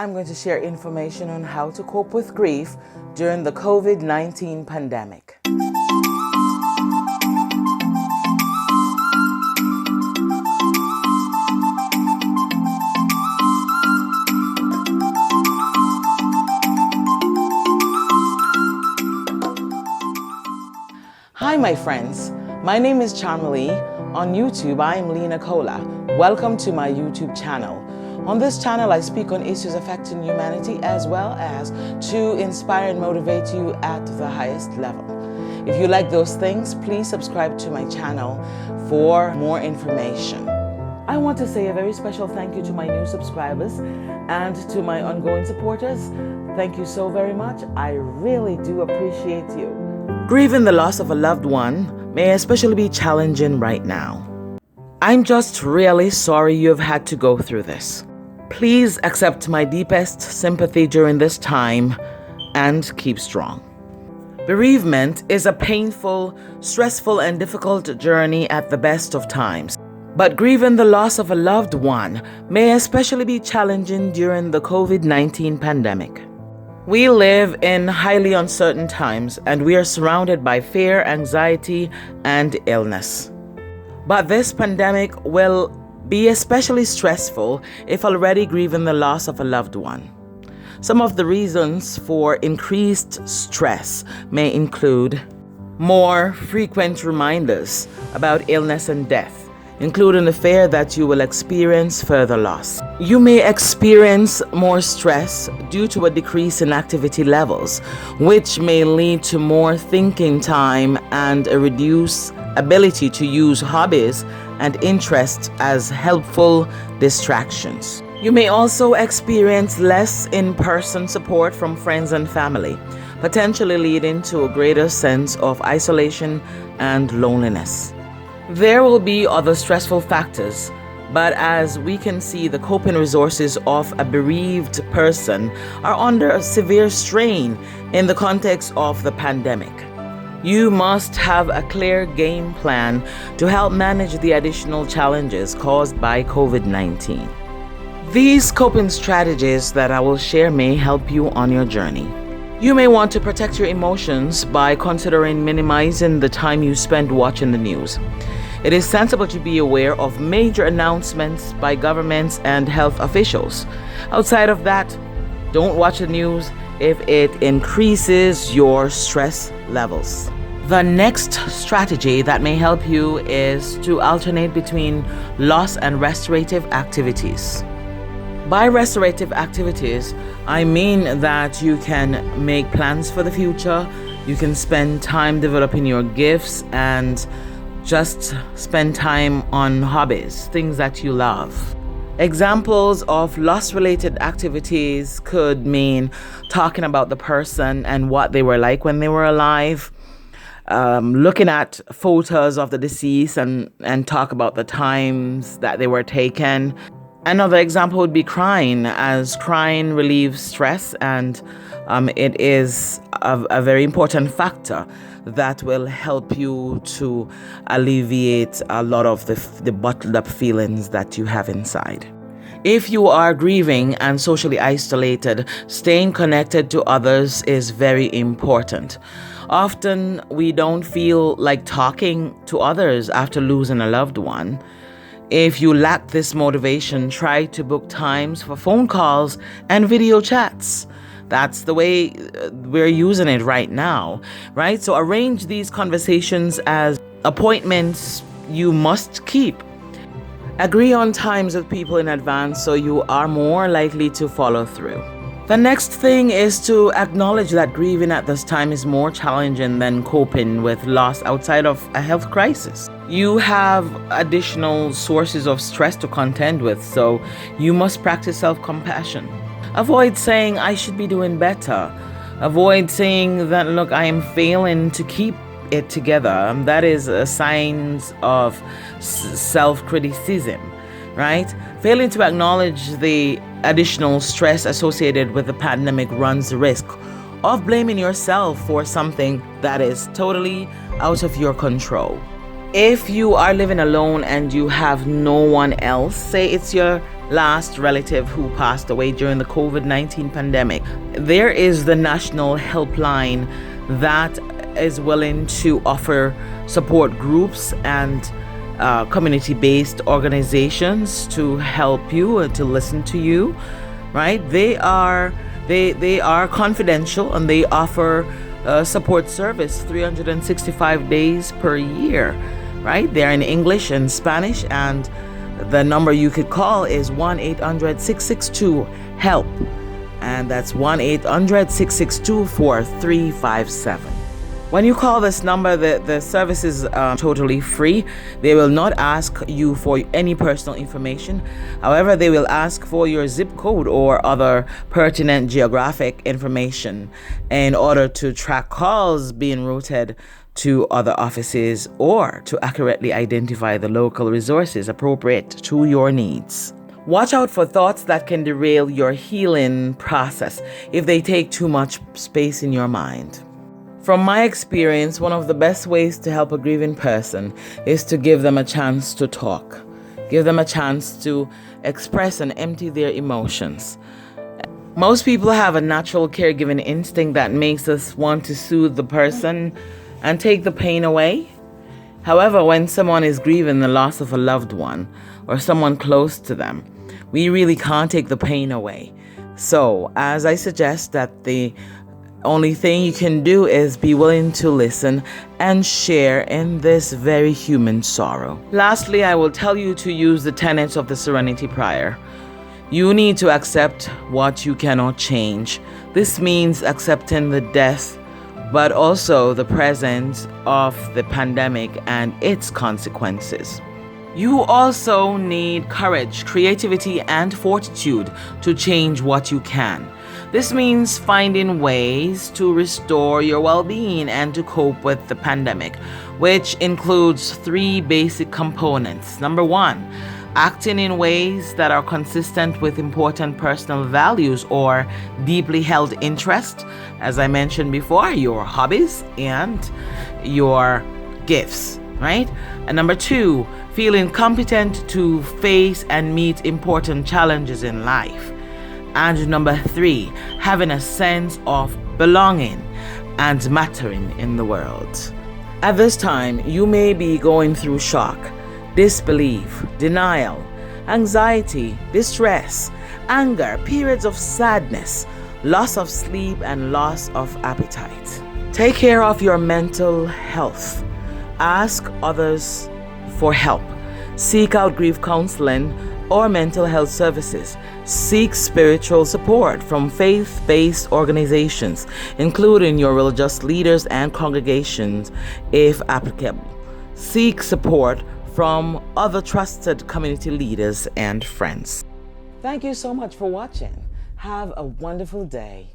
I'm going to share information on how to cope with grief during the COVID-19 pandemic. Hi, my friends. My name is Charmalee. On YouTube, I am Lena Cola. Welcome to my YouTube channel. On this channel, I speak on issues affecting humanity as well as to inspire and motivate you at the highest level. If you like those things, please subscribe to my channel for more information. I want to say a very special thank you to my new subscribers and to my ongoing supporters. Thank you so very much. I really do appreciate you. Grieving the loss of a loved one may especially be challenging right now. I'm just really sorry you've had to go through this. Please accept my deepest sympathy during this time and keep strong. Bereavement is a painful, stressful, and difficult journey at the best of times. But grieving the loss of a loved one may especially be challenging during the COVID-19 pandemic. We live in highly uncertain times, and we are surrounded by fear, anxiety, and illness. But this pandemic will be especially stressful if already grieving the loss of a loved one. Some of the reasons for increased stress may include more frequent reminders about illness and death, including the fear that you will experience further loss. You may experience more stress due to a decrease in activity levels, which may lead to more thinking time and a reduced ability to use hobbies and interests as helpful distractions. You may also experience less in-person support from friends and family, potentially leading to a greater sense of isolation and loneliness. There will be other stressful factors, but as we can see, the coping resources of a bereaved person are under a severe strain in the context of the pandemic. You must have a clear game plan to help manage the additional challenges caused by COVID-19. These coping strategies that I will share may help you on your journey. You may want to protect your emotions by considering minimizing the time you spend watching the news. It is sensible to be aware of major announcements by governments and health officials. Outside of that, don't watch the news if it increases your stress levels. The next strategy that may help you is to alternate between loss and restorative activities. By restorative activities, I mean that you can make plans for the future, you can spend time developing your gifts, and just spend time on hobbies, things that you love. Examples of loss-related activities could mean talking about the person and what they were like when they were alive, looking at photos of the deceased and talk about the times that they were taken. Another example would be crying, as crying relieves stress, and it is a very important factor that will help you to alleviate a lot of the bottled up feelings that you have inside. If you are grieving and socially isolated, staying connected to others is very important. Often we don't feel like talking to others after losing a loved one. If you lack this motivation, try to book times for phone calls and video chats. That's the way we're using it right now, right? So arrange these conversations as appointments you must keep. Agree on times with people in advance so you are more likely to follow through. The next thing is to acknowledge that grieving at this time is more challenging than coping with loss outside of a health crisis. You have additional sources of stress to contend with, so you must practice self-compassion. Avoid saying, I should be doing better. Avoid saying that, look, I am failing to keep it together. That is a sign of self-criticism, right? Failing to acknowledge the additional stress associated with the pandemic runs the risk of blaming yourself for something that is totally out of your control. If you are living alone and you have no one else, say it's your last relative who passed away during the COVID-19 pandemic. There is the national helpline that is willing to offer support groups and community-based organizations to help you and to listen to you, right? They are confidential, and they offer support service 365 days per year, right? They're in English and Spanish, and the number you could call is 1-800-662-HELP, and that's 1-800-662-4357. When you call this number, the service is totally free. They will not ask you for any personal information. However, they will ask for your zip code or other pertinent geographic information in order to track calls being routed to other offices or to accurately identify the local resources appropriate to your needs. Watch out for thoughts that can derail your healing process if they take too much space in your mind. From my experience, one of the best ways to help a grieving person is to give them a chance to talk. Give them a chance to express and empty their emotions. Most people have a natural caregiving instinct that makes us want to soothe the person and take the pain away. However, when someone is grieving the loss of a loved one or someone close to them, we really can't take the pain away. So, as I suggest, that the only thing you can do is be willing to listen and share in this very human sorrow. Lastly, I will tell you to use the tenets of the Serenity Prayer. You need to accept what you cannot change. This means accepting the death, but also the presence of the pandemic and its consequences. You also need courage, creativity, and fortitude to change what you can. This means finding ways to restore your well-being and to cope with the pandemic, which includes 3 basic components. Number 1, acting in ways that are consistent with important personal values or deeply held interests. As I mentioned before, your hobbies and your gifts, right? And number 2, feeling competent to face and meet important challenges in life. And number 3, having a sense of belonging and mattering in the world. At this time, you may be going through shock, disbelief, denial, anxiety, distress, anger, periods of sadness, loss of sleep, and loss of appetite. Take care of your mental health. Ask others for help. Seek out grief counseling or mental health services. Seek spiritual support from faith-based organizations, including your religious leaders and congregations, if applicable. Seek support from other trusted community leaders and friends. Thank you so much for watching. Have a wonderful day.